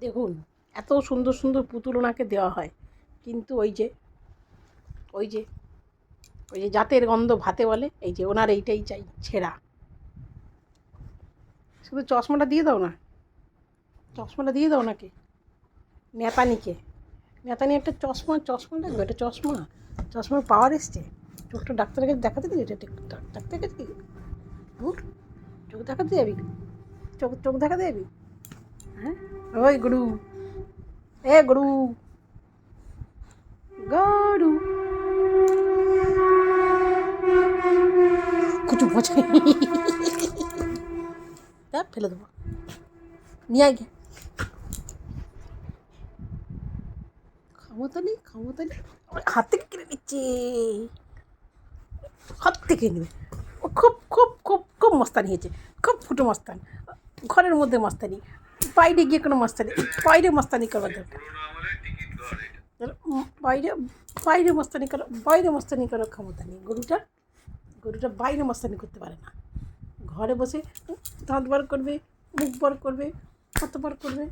দেখুন, এত সুন্দর সুন্দর পুতুল ওনাকে দেওয়া হয়, কিন্তু ওই যে ওই যে ওই যে জাতের গন্ধ ভাতে বলে, এই যে ওনার এইটাই চাই, ছেঁড়া। শুধু চশমাটা দিয়ে দাও না, চশমাটা দিয়ে দাও নাকি নেতানিকে। নেতানি একটা চশমা লাগবে, একটা চশমার পাওয়ার এসছে। চোখটা ডাক্তারের কাছে দেখাতে দিবি, এটা ডাক্তারের কাছে কি দূর, চোখ দেখাতে যাবি, চোখ দেখাতে যাবি? হ্যাঁ, ওই গরু, এ গরু, গরু কুচু পচে দেখ, ফেলে দেবো, নিয়ে আয় গে। ক্ষমতা নেই, হাত থেকে কেড়ে নিচ্ছে, হাত থেকে নেবে। ও খুব খুব খুব খুব মস্তানি হয়েছে, খুব ফুটো মস্তান। ঘরের মধ্যে মস্তানি, বাইরে গিয়ে কোনো মস্তানি, বাইরে মস্তানি করবার দরকার, বাইরে বাইরে মস্তানি করার ক্ষমতা নেই গরুটা বাইরে মস্তানি করতে পারে না। ঘরে বসে দাঁত বার করবে, মুখ বার করবে, হাত বার করবে।